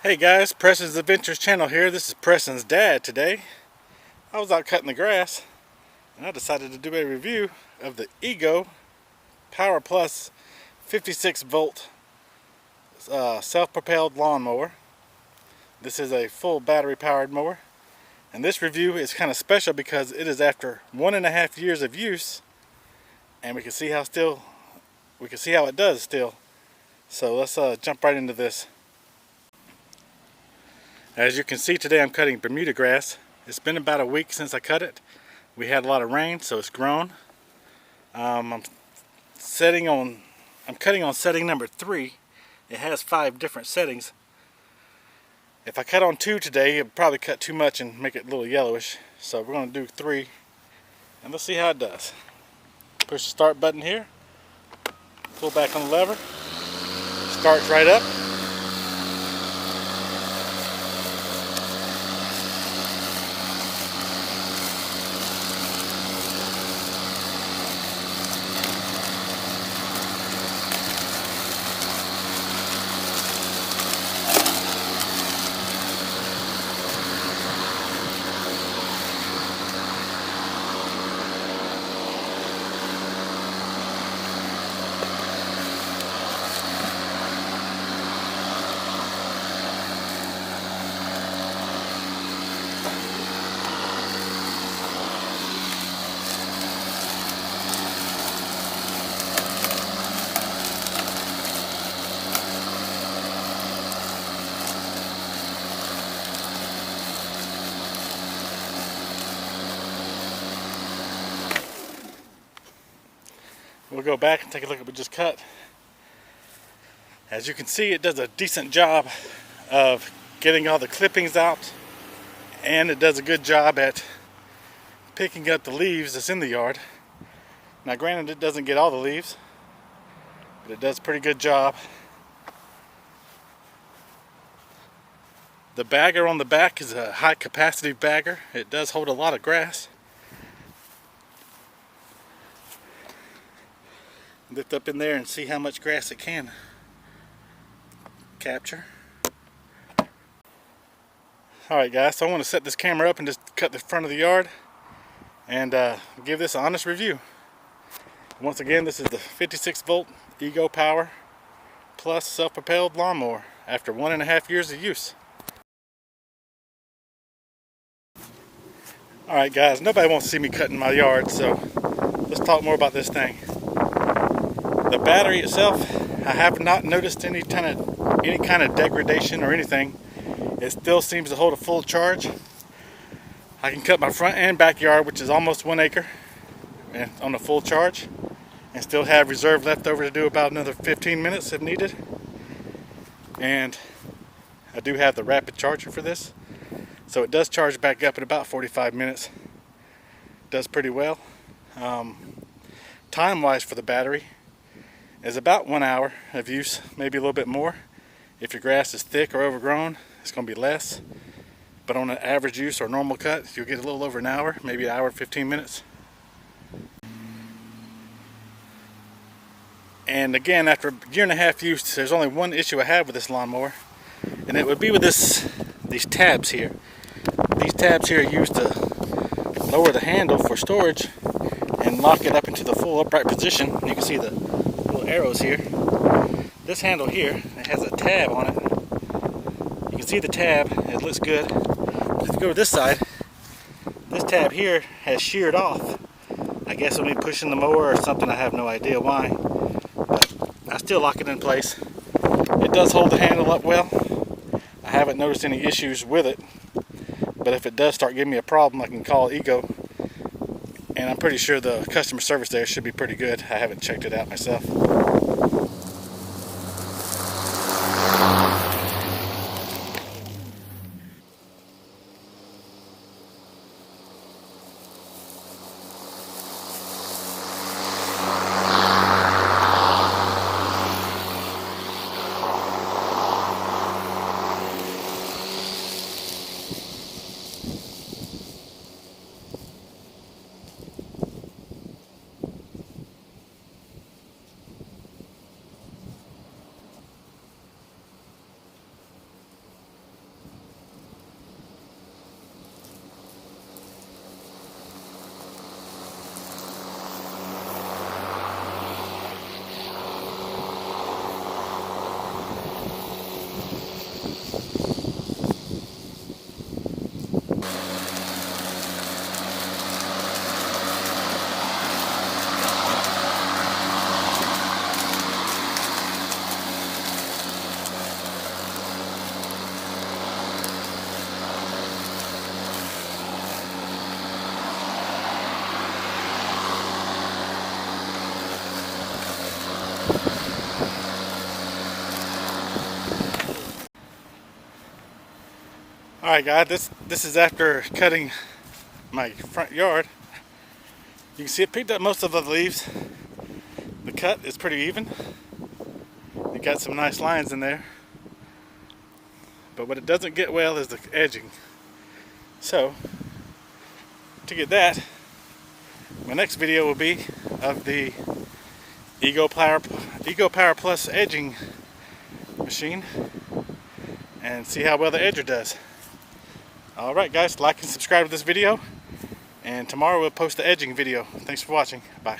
Hey guys, Preston's Adventures channel here. This is Preston's dad today. I was out cutting the grass and I decided to do a review of the Ego Power Plus 56 volt self-propelled lawn mower. This is a full battery powered mower, and this review is kind of special because it is after 1.5 years of use, and we can see how it does still. So let's jump right into this. As you can see, today I'm cutting Bermuda grass. It's been about a week since I cut it. We had a lot of rain, so it's grown. I'm cutting on setting number 3. It has 5 different settings. If I cut on 2 today, it would probably cut too much and make it a little yellowish. So we're going to do 3, and let's see how it does. Push the start button here. Pull back on the lever. Starts right up. We'll go back and take a look at what we just cut. As you can see, it does a decent job of getting all the clippings out, and it does a good job at picking up the leaves that's in the yard. Now granted, it doesn't get all the leaves, but it does a pretty good job. The bagger on the back is a high capacity bagger. It does hold a lot of grass. Lift up in there and see how much grass it can capture. Alright guys, so I want to set this camera up and just cut the front of the yard and give this an honest review. Once again, this is the 56 volt Ego Power Plus self-propelled lawnmower after 1.5 years of use. Alright guys, nobody wants to see me cutting my yard, so let's talk more about this thing. The battery itself, I have not noticed any kind of degradation or anything. It still seems to hold a full charge. I can cut my front and backyard, which is almost 1 acre, and on a full charge, and still have reserve left over to do about another 15 minutes if needed. And I do have the rapid charger for this, so it does charge back up in about 45 minutes. Does pretty well. Time-wise for the battery is about 1 hour of use, maybe a little bit more. If your grass is thick or overgrown, it's going to be less. But on an average use or normal cut, you'll get a little over an hour, maybe an hour and 15 minutes. And again, after a 1.5 years use, there's only one issue I have with this lawnmower, and it would be with these tabs here. These tabs here are used to lower the handle for storage and lock it up into the full upright position. You can see the little arrows here. This handle here, it has a tab on it. You can see the tab, it looks good. If you go to this side, this tab here has sheared off. I guess it'll be pushing the mower or something, I have no idea why. But I still lock it in place. It does hold the handle up well. I haven't noticed any issues with it. But if it does start giving me a problem, I can call Ego. And I'm pretty sure the customer service there should be pretty good. I haven't checked it out myself. Alright guys, this is after cutting my front yard. You can see it picked up most of the leaves. The cut is pretty even. It got some nice lines in there. But what it doesn't get well is the edging. So, to get that, my next video will be of the Ego Power Plus edging machine and see how well the edger does. Alright guys, like and subscribe to this video, and tomorrow we'll post the edging video. Thanks for watching. Bye.